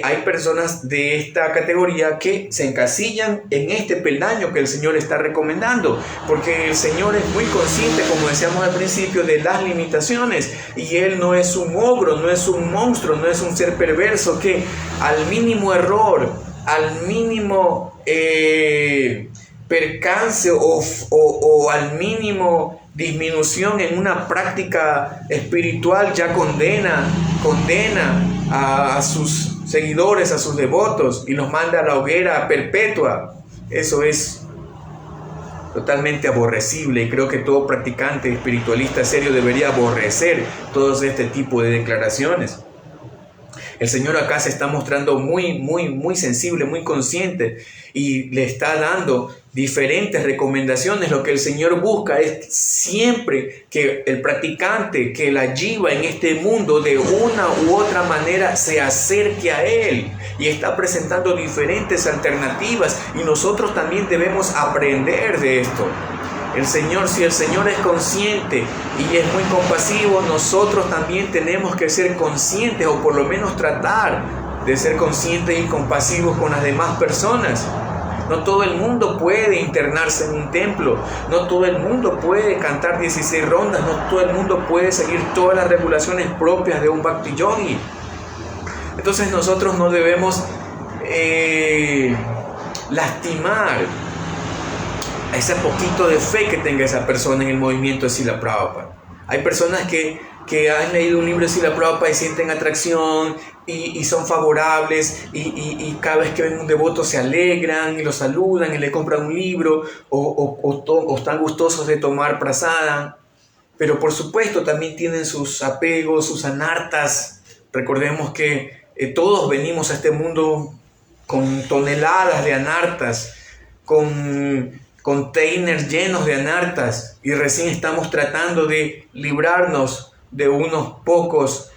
hay personas de esta categoría que se encasillan en este peldaño que el Señor está recomendando, porque el Señor es muy consciente, como decíamos al principio, de las limitaciones, y Él no es un ogro, no es un monstruo, no es un ser perverso que al mínimo error, al mínimo percance o al mínimo disminución en una práctica espiritual ya condena a sus seguidores, a sus devotos, y los manda a la hoguera perpetua. Eso es totalmente aborrecible, y creo que todo practicante espiritualista serio debería aborrecer todos este tipo de declaraciones. El Señor acá se está mostrando muy sensible, muy consciente, y le está dando diferentes recomendaciones. Lo que el Señor busca es siempre que el practicante, que la jiva en este mundo de una u otra manera se acerque a Él, y está presentando diferentes alternativas, y nosotros también debemos aprender de esto. Si el Señor es consciente y es muy compasivo, nosotros también tenemos que ser conscientes, o por lo menos tratar de ser conscientes y compasivos con las demás personas. No todo el mundo puede internarse en un templo, no todo el mundo puede cantar 16 rondas, no todo el mundo puede seguir todas las regulaciones propias de un Bhakti Yogi. Entonces nosotros no debemos lastimar a ese poquito de fe que tenga esa persona en el movimiento de Srila Prabhupada. Hay personas que han leído un libro de Srila Prabhupada y sienten atracción y son favorables, y cada vez que ven un devoto se alegran y lo saludan y le compran un libro, o están gustosos de tomar prasadam. Pero por supuesto también tienen sus apegos, sus anartas. Recordemos que todos venimos a este mundo con toneladas de anartas, con containers llenos de anartas, y recién estamos tratando de librarnos de unos pocos,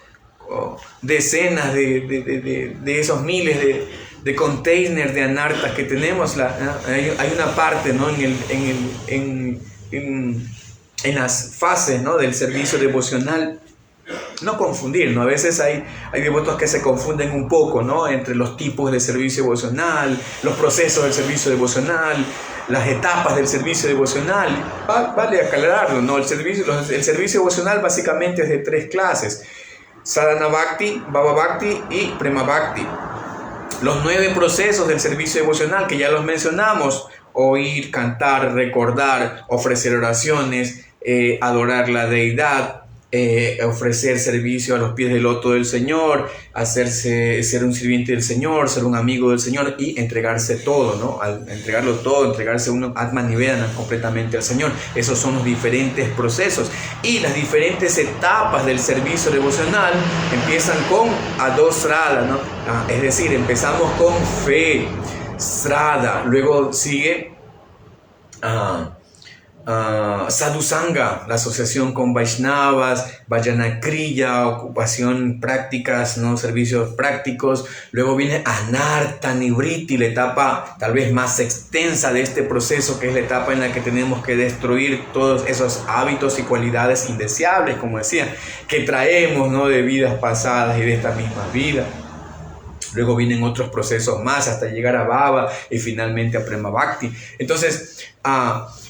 decenas de esos miles de containers de anartas que tenemos. Hay una parte, ¿no?, en las fases, ¿no?, del servicio devocional. No confundir, ¿no? A veces hay devotos que se confunden un poco, ¿no?, entre los tipos de servicio devocional, los procesos del servicio devocional, las etapas del servicio devocional. Vale aclararlo, ¿no? El servicio devocional básicamente es de 3 clases: Sadhana Bhakti, Bhava Bhakti y Prema Bhakti. Los 9 procesos del servicio devocional, que ya los mencionamos: oír, cantar, recordar, ofrecer oraciones, adorar la deidad, ofrecer servicio a los pies del loto del Señor, ser un sirviente del Señor, ser un amigo del Señor, y entregarse todo, ¿no? Al entregarlo todo, entregarse uno Atman Nivedana completamente al Señor. Esos son los diferentes procesos, y las diferentes etapas del servicio devocional empiezan con Adosrada, ¿no? Es decir, empezamos con fe, Srada, luego sigue Sadhusanga, la asociación con Vaishnavas, Vajana Kriya, ocupación prácticas, ¿no?, servicios prácticos. Luego viene Anarta Nivriti, la etapa tal vez más extensa de este proceso, que es la etapa en la que tenemos que destruir todos esos hábitos y cualidades indeseables, como decía, que traemos, ¿no?, de vidas pasadas y de esta misma vida. Luego vienen otros procesos más hasta llegar a Bhava y finalmente a Prema Bhakti. Entonces,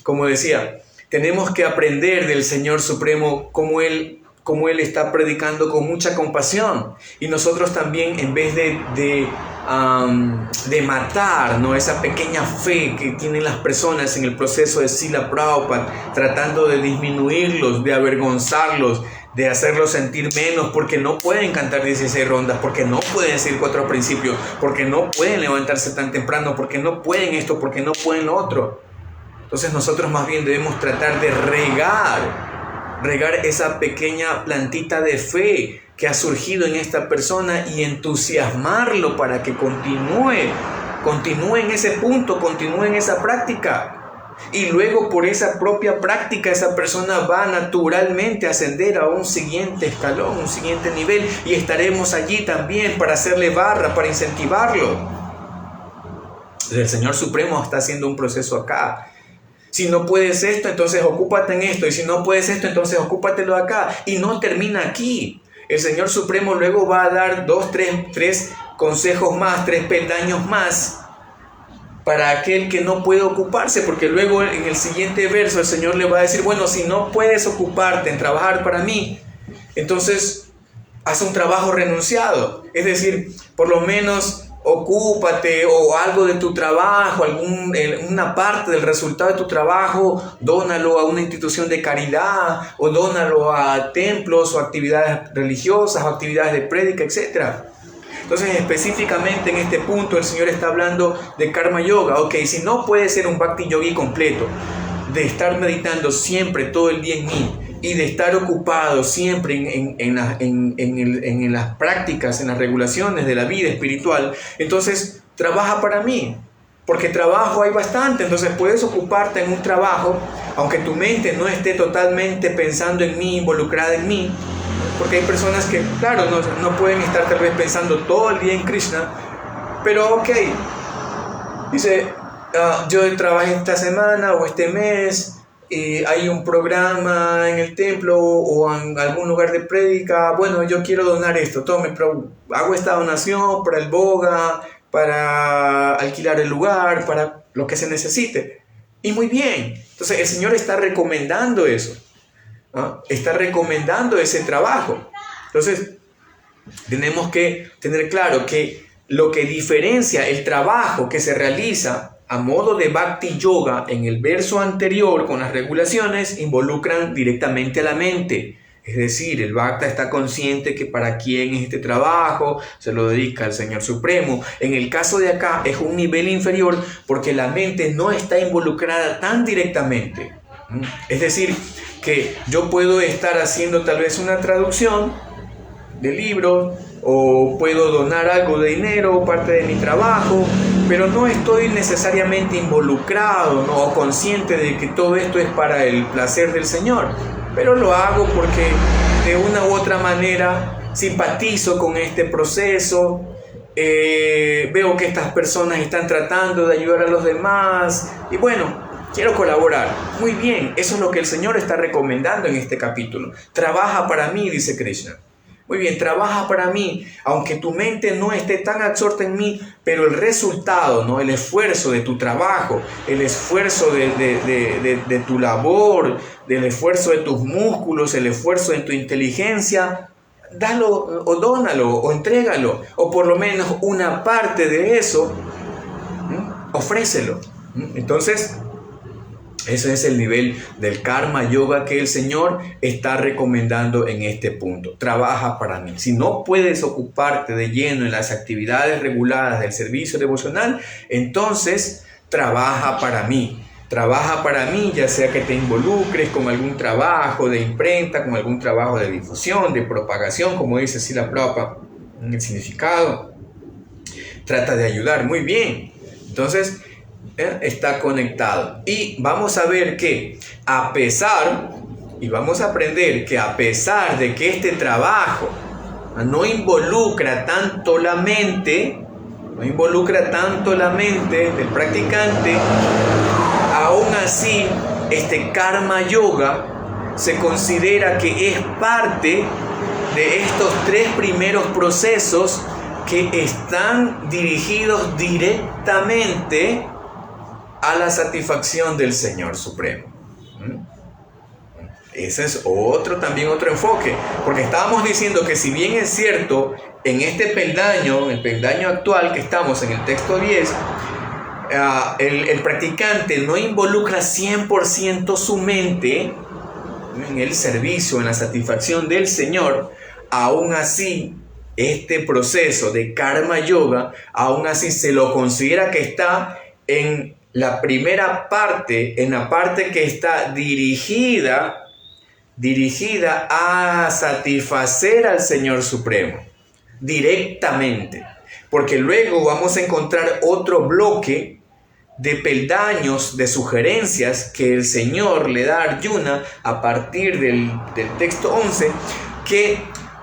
como decía, tenemos que aprender del Señor Supremo cómo Él está predicando con mucha compasión. Y nosotros también, en vez de matar, ¿no?, esa pequeña fe que tienen las personas en el proceso de Srila Prabhupada, tratando de disminuirlos, de avergonzarlos, de hacerlos sentir menos porque no pueden cantar 16 rondas, porque no pueden decir 4 principios, porque no pueden levantarse tan temprano, porque no pueden esto, porque no pueden lo otro. Entonces nosotros más bien debemos tratar de regar esa pequeña plantita de fe que ha surgido en esta persona y entusiasmarlo para que continúe en ese punto, continúe en esa práctica. Y luego por esa propia práctica esa persona va naturalmente a ascender a un siguiente escalón, un siguiente nivel, y estaremos allí también para hacerle barra, para incentivarlo. El Señor Supremo está haciendo un proceso acá. Si no puedes esto, entonces ocúpate en esto, y si no puedes esto, entonces ocúpatelo acá, y no termina aquí. El Señor Supremo luego va a dar 2, 3 consejos más, 3 peldaños más para aquel que no puede ocuparse, porque luego en el siguiente verso el Señor le va a decir, bueno, si no puedes ocuparte en trabajar para mí, entonces haz un trabajo renunciado, es decir, por lo menos ocúpate o algo de tu trabajo, una parte del resultado de tu trabajo, dónalo a una institución de caridad o dónalo a templos o actividades religiosas o actividades de prédica, etc. Entonces, específicamente en este punto, el Señor está hablando de Karma Yoga. Ok, si no puede ser un Bhakti Yogi completo, de estar meditando siempre todo el día en mí y de estar ocupado siempre en las prácticas, en las regulaciones de la vida espiritual, entonces trabaja para mí. Porque trabajo hay bastante, entonces puedes ocuparte en un trabajo, aunque tu mente no esté totalmente pensando en mí, involucrada en mí. Porque hay personas que, claro, no pueden estar tal vez pensando todo el día en Krishna, pero ok, dice, yo trabajé esta semana o este mes, hay un programa en el templo o en algún lugar de prédica, bueno, yo quiero donar esto, hago esta donación para el boga, para alquilar el lugar, para lo que se necesite. Y muy bien, entonces el Señor está recomendando eso. Está recomendando ese trabajo. Entonces tenemos que tener claro que lo que diferencia el trabajo que se realiza a modo de Bhakti Yoga en el verso anterior con las regulaciones involucran directamente a la mente. Es decir, el Bhakta está consciente que para quién es este trabajo, se lo dedica al Señor Supremo. En el caso de acá es un nivel inferior porque la mente no está involucrada tan directamente. Es decir, que yo puedo estar haciendo tal vez una traducción de libros o puedo donar algo de dinero, parte de mi trabajo, pero no estoy necesariamente involucrado, ¿no? O consciente de que todo esto es para el placer del Señor, pero lo hago porque de una u otra manera simpatizo con este proceso, veo que estas personas están tratando de ayudar a los demás y bueno, quiero colaborar. Muy bien, eso es lo que el Señor está recomendando en este capítulo. Trabaja para mí, dice Krishna. Muy bien, trabaja para mí, aunque tu mente no esté tan absorta en mí, pero el resultado, ¿no? El esfuerzo de tu trabajo, el esfuerzo de tu labor, del esfuerzo de tus músculos, el esfuerzo de tu inteligencia, dalo o dónalo o entrégalo, o por lo menos una parte de eso, ofrécelo. Entonces, ese es el nivel del Karma Yoga que el Señor está recomendando en este punto. Trabaja para mí. Si no puedes ocuparte de lleno en las actividades reguladas del servicio devocional, entonces trabaja para mí. Trabaja para mí, ya sea que te involucres con algún trabajo de imprenta, con algún trabajo de difusión, de propagación, como dice Srila Prabhupada en el significado. Trata de ayudar. Muy bien. Entonces, está conectado y vamos a ver que vamos a aprender que a pesar de que este trabajo no involucra tanto la mente del practicante, aún así este Karma Yoga se considera que es parte de estos 3 primeros procesos que están dirigidos directamente a la satisfacción del Señor Supremo. Ese es otro enfoque, porque estábamos diciendo que si bien es cierto, en este peldaño, el peldaño actual que estamos en el texto 10, el practicante no involucra 100% su mente, en el servicio, en la satisfacción del Señor, aún así este proceso de karma yoga, aún así se lo considera que está en la primera parte, en la parte que está dirigida a satisfacer al Señor Supremo, directamente. Porque luego vamos a encontrar otro bloque de peldaños, de sugerencias que el Señor le da a Arjuna a partir del texto 11, que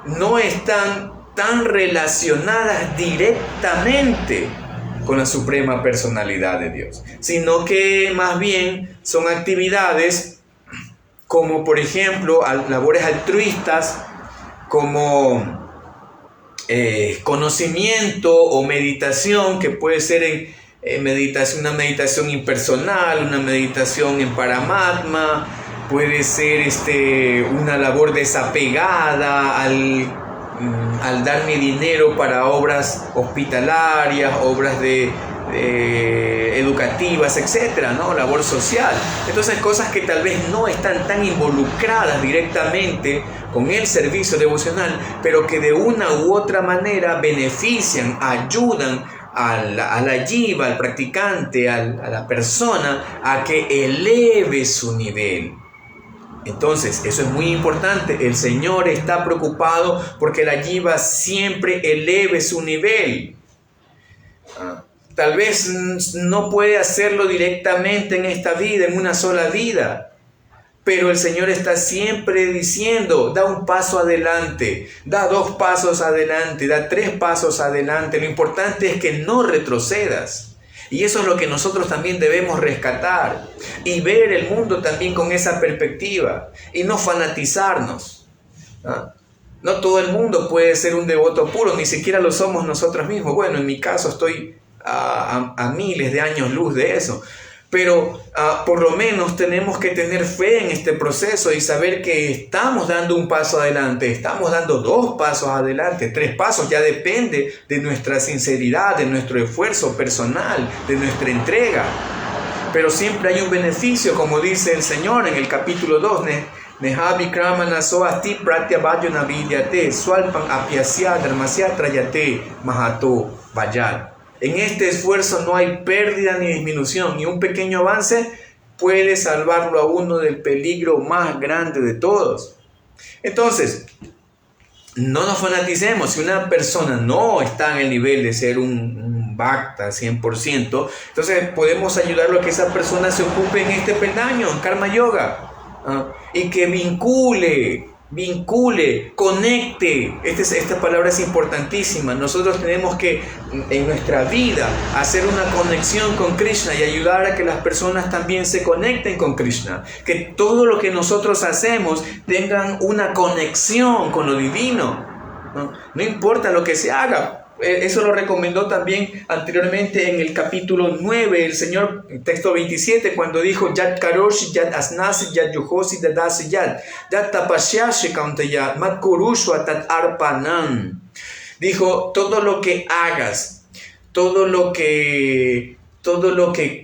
no están tan relacionadas directamente con la suprema personalidad de Dios, sino que más bien son actividades como, por ejemplo, labores altruistas, como conocimiento o meditación, que puede ser una meditación impersonal, una meditación en Paramatma, puede ser una labor desapegada al dar mi dinero para obras hospitalarias, obras educativas, etcétera, ¿no? Labor social. Entonces, cosas que tal vez no están tan involucradas directamente con el servicio devocional, pero que de una u otra manera benefician, ayudan a la jiva, al practicante, a la persona, a que eleve su nivel. Entonces, eso es muy importante. El Señor está preocupado porque la jiva siempre eleve su nivel. Tal vez no puede hacerlo directamente en esta vida, en una sola vida, pero el Señor está siempre diciendo: da un paso adelante, da 2 pasos adelante, da 3 pasos adelante. Lo importante es que no retrocedas. Y eso es lo que nosotros también debemos rescatar y ver el mundo también con esa perspectiva y no fanatizarnos. No todo el mundo puede ser un devoto puro, ni siquiera lo somos nosotros mismos. Bueno, en mi caso estoy a miles de años luz de eso. Pero por lo menos tenemos que tener fe en este proceso y saber que estamos dando un paso adelante, estamos dando 2 pasos adelante, 3 pasos, ya depende de nuestra sinceridad, de nuestro esfuerzo personal, de nuestra entrega. Pero siempre hay un beneficio, como dice el Señor en el capítulo 2, Nehavi Kramana Soasti Pratyabhayo Navidyate Swalpan Apyasya Dharmasya Trayate Mahato Vayat. En este esfuerzo no hay pérdida ni disminución, y un pequeño avance puede salvarlo a uno del peligro más grande de todos. Entonces, no nos fanaticemos. Si una persona no está en el nivel de ser un bhakta 100%, entonces podemos ayudarlo a que esa persona se ocupe en este peldaño, en Karma Yoga, y que vincule, conecte. Esta palabra es importantísima. Nosotros tenemos que en nuestra vida hacer una conexión con Krishna y ayudar a que las personas también se conecten con Krishna, que todo lo que nosotros hacemos tengan una conexión con lo divino. No importa lo que se haga. Eso lo recomendó también anteriormente en el capítulo 9 el Señor, texto 27, cuando dijo: Yat karoshi, yat asnasi, yat yuhosi, dadasi yat, yat tapasyashi kauntaya, mat kurushu atat arpanam. Dijo: todo lo que hagas, todo lo que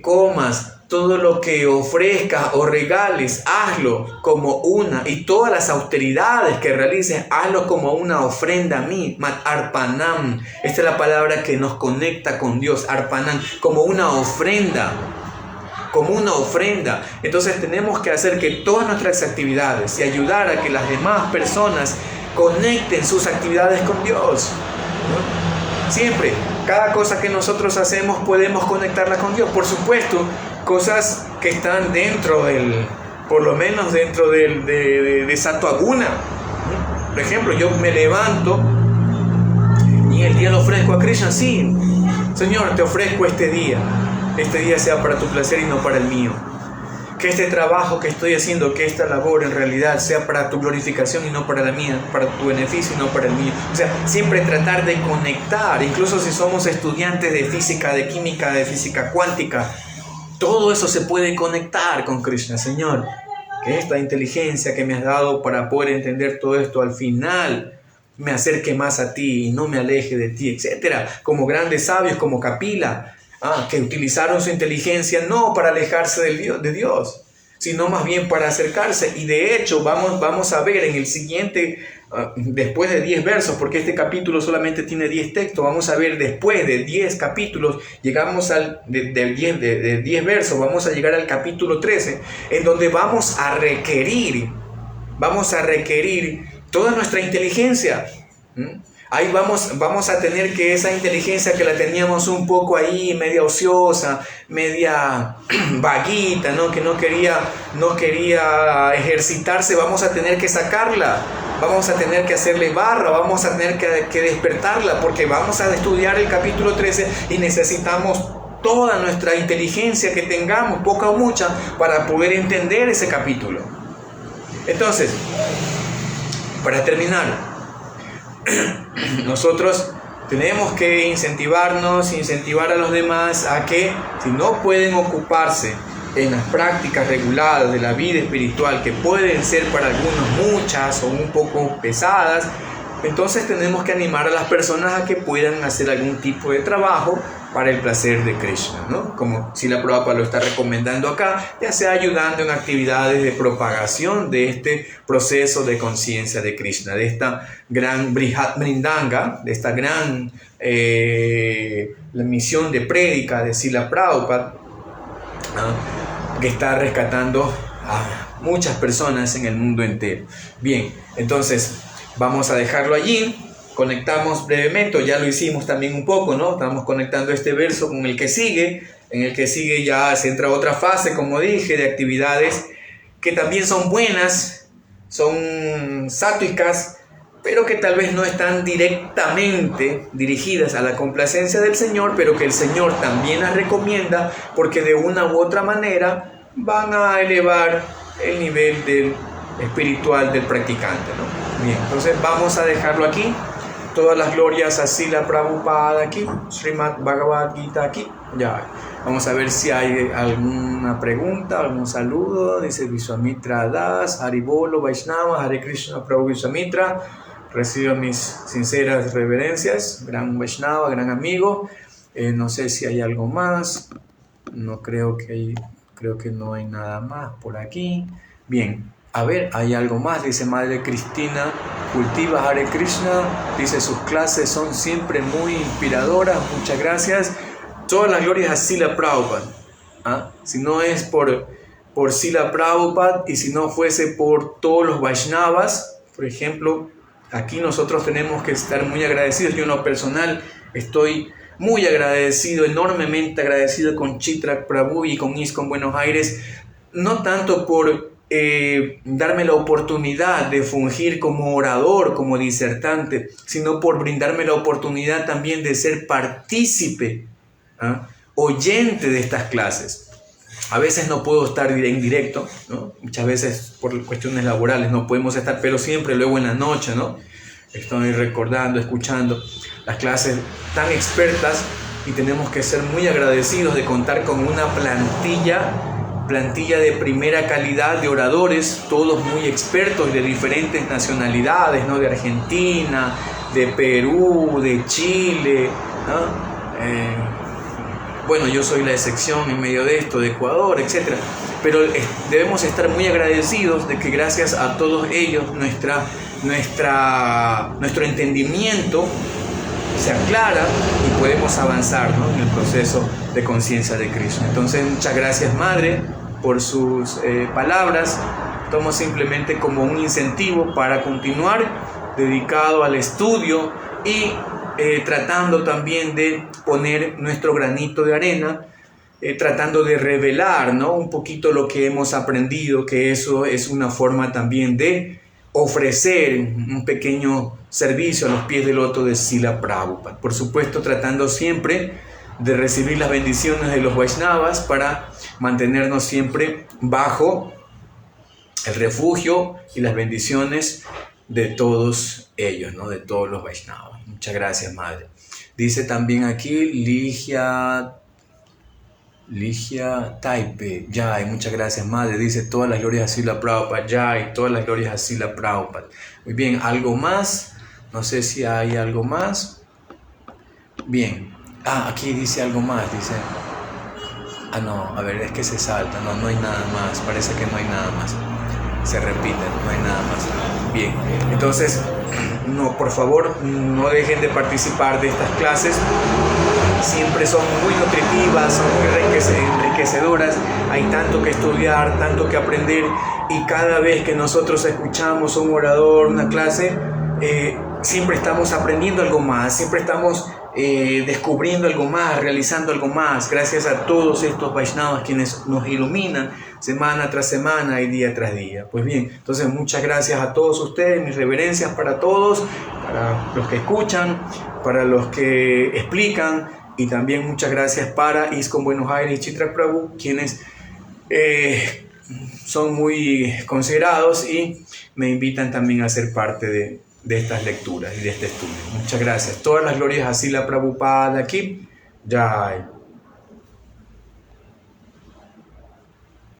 comas, todo lo que ofrezcas o regales, hazlo como y todas las austeridades que realices, hazlo como una ofrenda a mí. Mat arpanam. Esta es la palabra que nos conecta con Dios. Arpanam, como una ofrenda. Como una ofrenda. Entonces tenemos que hacer que todas nuestras actividades y ayudar a que las demás personas conecten sus actividades con Dios. Siempre, cada cosa que nosotros hacemos podemos conectarla con Dios. Por supuesto, cosas que están por lo menos dentro de Sattva-guna. Por ejemplo, yo me levanto y el día lo ofrezco a Krishna. Sí, Señor, te ofrezco este día sea para tu placer y no para el mío. Que este trabajo que estoy haciendo, que esta labor en realidad sea para tu glorificación y no para la mía, para tu beneficio y no para el mío. O sea, siempre tratar de conectar, incluso si somos estudiantes de física, de química, de física cuántica, todo eso se puede conectar con Krishna. Señor, que esta inteligencia que me has dado para poder entender todo esto al final me acerque más a ti y no me aleje de ti, etc. Como grandes sabios como Kapila, que utilizaron su inteligencia no para alejarse de Dios, sino más bien para acercarse. Y de hecho vamos a ver en el siguiente, después de 10 versos, porque este capítulo solamente tiene 10 textos, vamos a ver después de 10 capítulos, llegamos de 10 versos, vamos a llegar al capítulo 13, en donde vamos a requerir toda nuestra inteligencia. Ahí vamos a tener que esa inteligencia que la teníamos un poco ahí, media ociosa, media vaguita, ¿no? Que no quería ejercitarse, vamos a tener que sacarla, vamos a tener que hacerle barra, vamos a tener que despertarla, porque vamos a estudiar el capítulo 13 y necesitamos toda nuestra inteligencia que tengamos, poca o mucha, para poder entender ese capítulo. Entonces, para terminar, nosotros tenemos que incentivar a los demás a que, si no pueden ocuparse en las prácticas reguladas de la vida espiritual, que pueden ser para algunos muchas o un poco pesadas, entonces tenemos que animar a las personas a que puedan hacer algún tipo de trabajo para el placer de Krishna, ¿no? Como Srila Prabhupada lo está recomendando acá, ya sea ayudando en actividades de propagación de este proceso de conciencia de Krishna, de esta gran Brihat Vrindanga, de esta gran la misión de prédica de Srila Prabhupada, ¿no? Que está rescatando a muchas personas en el mundo entero. Bien, entonces vamos a dejarlo allí. Conectamos brevemente, ya lo hicimos también un poco, ¿no? Estamos conectando este verso con el que sigue. En el que sigue ya se entra otra fase, como dije, de actividades que también son buenas, son sátvicas, pero que tal vez no están directamente dirigidas a la complacencia del Señor, pero que el Señor también las recomienda porque de una u otra manera van a elevar el nivel espiritual del practicante, ¿no? Bien, entonces vamos a dejarlo aquí. Todas las glorias a Srila Prabhupada aquí, Srimad Bhagavad Gita aquí. Ya, vamos a ver si hay alguna pregunta, algún saludo. Dice Vishwamitra Das, Haribolo, Vaishnava, Hare Krishna, Prabhu Vishwamitra. Recibo mis sinceras reverencias, gran Vaishnava, gran amigo. No sé si hay algo más. No creo que no hay nada más por aquí. Bien. A ver, hay algo más, dice Madre Cristina, cultiva Hare Krishna, dice sus clases son siempre muy inspiradoras, muchas gracias. Todas las glorias a Srila Prabhupada. Si no es por Srila Prabhupada y si no fuese por todos los Vaishnavas, por ejemplo, aquí nosotros tenemos que estar muy agradecidos. Yo en lo personal estoy muy agradecido, enormemente agradecido con Chitrak Prabhu y con ISKCON Buenos Aires, no tanto por darme la oportunidad de fungir como orador, como disertante, sino por brindarme la oportunidad también de ser partícipe, oyente de estas clases. A veces no puedo estar en directo, ¿no? Muchas veces por cuestiones laborales no podemos estar, pero siempre luego en la noche, ¿no? Estoy recordando, escuchando las clases tan expertas y tenemos que ser muy agradecidos de contar con una plantilla de primera calidad de oradores, todos muy expertos de diferentes nacionalidades, ¿no? De Argentina, de Perú, de Chile, ¿no? Bueno, yo soy la excepción en medio de esto, de Ecuador, etc. Pero debemos estar muy agradecidos de que gracias a todos ellos nuestro entendimiento se aclara y podemos avanzar, ¿no? En el proceso de conciencia de Krishna. Entonces, muchas gracias, Madre, por sus palabras. Tomo simplemente como un incentivo para continuar dedicado al estudio y tratando también de poner nuestro granito de arena, tratando de revelar, ¿no? Un poquito lo que hemos aprendido, que eso es una forma también de ofrecer un pequeño servicio a los pies del loto de Srila Prabhupada. Por supuesto, tratando siempre de recibir las bendiciones de los Vaishnavas para mantenernos siempre bajo el refugio y las bendiciones de todos ellos, ¿no? De todos los Vaishnavas. Muchas gracias, Madre. Dice también aquí Ligia Taipe, Jai, muchas gracias, Madre. Dice todas las glorias a Srila Prabhupada, Jai, todas las glorias a Srila Prabhupada. Muy bien, ¿algo más? No sé si hay algo más. Bien, aquí dice algo más, dice Ah, no, a ver, es que se salta, no, no hay nada más, parece que no hay nada más. Se repite, no hay nada más. Bien, entonces, no, por favor, no dejen de participar de estas clases. Siempre son muy nutritivas, son muy enriquecedoras. Hay tanto que estudiar, tanto que aprender, y cada vez que nosotros escuchamos un orador, una clase, siempre estamos aprendiendo algo más, siempre estamos descubriendo algo más, realizando algo más, gracias a todos estos Vaishnavas quienes nos iluminan semana tras semana y día tras día. Pues bien, entonces muchas gracias a todos ustedes, mis reverencias para todos, para los que escuchan, para los que explican, y también muchas gracias para ISKCON Buenos Aires y Chitra Prabhu, quienes son muy considerados y me invitan también a ser parte de estas lecturas y de este estudio. Muchas gracias. Todas las glorias a Srila Prabhupada aquí. Jai.